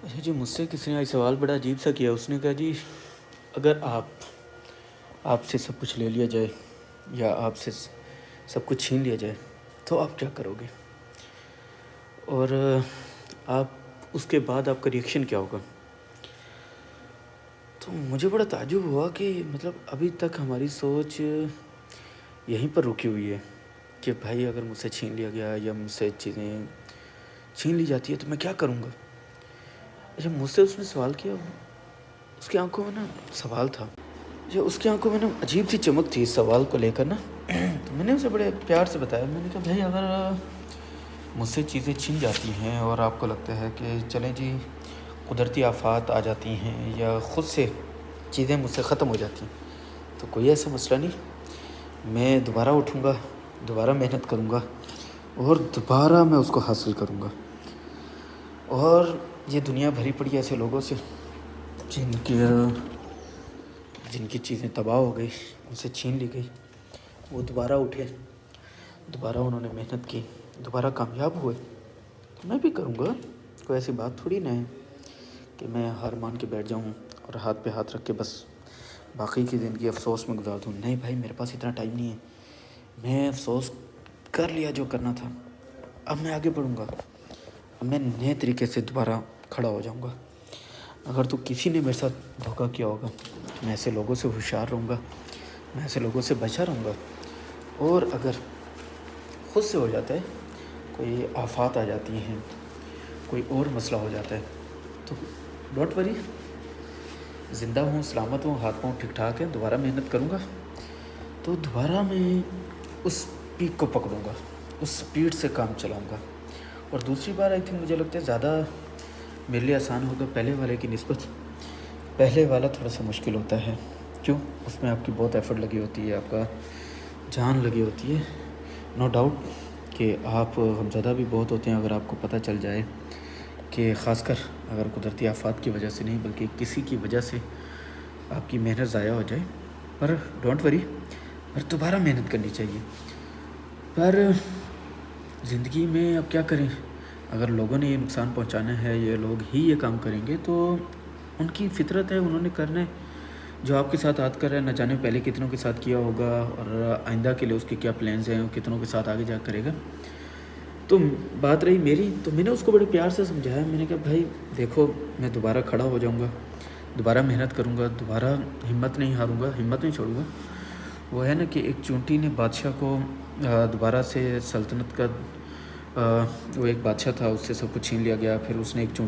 اچھا جی، مجھ سے کسی نے آج سوال بڑا عجیب سا کیا. اس نے کہا جی اگر آپ سے سب کچھ لے لیا جائے یا آپ سے سب کچھ چھین لیا جائے تو آپ کیا کرو گے؟ اور آپ اس کے بعد آپ کا ریئیکشن کیا ہوگا؟ تو مجھے بڑا تعجب ہوا کہ مطلب ابھی تک ہماری سوچ یہیں پر رکی ہوئی ہے کہ بھائی اگر مجھ سے چھین لیا گیا یا مجھ سے چیزیں چھین لی جاتی ہے تو میں کیا کروں گا؟ اچھا، مجھ سے اس نے سوال کیا. اس کی آنکھوں میں نا سوال تھا. جو اس کی آنکھوں میں نا عجیب سی چمک تھی اس سوال کو لے کر نا. تو میں نے اسے بڑے پیار سے بتایا. میں نے کہا بھائی اگر مجھ سے چیزیں چھین جاتی ہیں اور آپ کو لگتا ہے کہ چلیں جی قدرتی آفات آ جاتی ہیں یا خود سے چیزیں مجھ سے ختم ہو جاتی ہیں تو کوئی ایسا مسئلہ نہیں. میں دوبارہ اٹھوں گا، دوبارہ محنت کروں گا اور دوبارہ میں اس کو حاصل کروں گا. اور یہ دنیا بھری پڑی ایسے لوگوں سے جن کی چیزیں تباہ ہو گئی، ان سے چھین لی گئی. وہ دوبارہ اٹھے، دوبارہ انہوں نے محنت کی، دوبارہ کامیاب ہوئے. تو میں بھی کروں گا. کوئی ایسی بات تھوڑی نہ ہے کہ میں ہار مان کے بیٹھ جاؤں اور ہاتھ پہ ہاتھ رکھ کے بس باقی کی زندگی افسوس میں گزار دوں. نہیں بھائی، میرے پاس اتنا ٹائم نہیں ہے. میں افسوس کر لیا جو کرنا تھا. اب میں آگے بڑھوں گا. اب میں نئے طریقے سے دوبارہ کھڑا ہو جاؤں گا. اگر تو کسی نے میرے ساتھ دھوکہ کیا ہوگا میں ایسے لوگوں سے ہوشیار رہوں گا، میں ایسے لوگوں سے بچا رہوں گا. اور اگر خود سے ہو جاتا ہے، کوئی آفات آ جاتی ہیں، کوئی اور مسئلہ ہو جاتا ہے تو ڈونٹ وری، زندہ ہوں، سلامت ہوں، ہاتھ پاؤں ٹھیک ٹھاک ہیں، دوبارہ محنت کروں گا تو دوبارہ میں اس پیک کو پکڑوں گا، اس سپیڈ سے کام چلاؤں گا. اور دوسری بار آئی تھنک مجھے لگتا ہے زیادہ میرے لیے آسان ہوگا پہلے والے کی نسبت. پہلے والا تھوڑا سا مشکل ہوتا ہے. کیوں؟ اس میں آپ کی بہت ایفرٹ لگی ہوتی ہے، آپ کا جان لگی ہوتی ہے. نو ڈاؤٹ کہ آپ غمزدہ بھی بہت ہوتے ہیں اگر آپ کو پتہ چل جائے کہ خاص کر اگر قدرتی آفات کی وجہ سے نہیں بلکہ کسی کی وجہ سے آپ کی محنت ضائع ہو جائے. پر ڈونٹ وری، پر دوبارہ محنت کرنی چاہیے. پر زندگی میں اب کیا کریں؟ اگر لوگوں نے یہ نقصان پہنچانا ہے، یہ لوگ ہی یہ کام کریں گے تو ان کی فطرت ہے، انہوں نے کرنا ہے. جو آپ کے ساتھ آج کر رہا ہے نہ جانے پہلے کتنوں کے ساتھ کیا ہوگا اور آئندہ کے لیے اس کے کیا پلانز ہیں، کتنوں کے ساتھ آگے جا کرے گا. تو بات رہی میری، تو میں نے اس کو بڑے پیار سے سمجھایا. میں نے کہا بھائی دیکھو، میں دوبارہ کھڑا ہو جاؤں گا، دوبارہ محنت کروں گا، دوبارہ ہمت نہیں ہاروں گا، ہمت نہیں چھوڑوں گا. وہ ہے نا کہ ایک چونٹی نے بادشاہ کو دوبارہ سے سلطنت کا وہ ایک بادشاہ تھا، اس سے سب کچھ چھین لیا گیا، پھر اس نے ایک چونٹی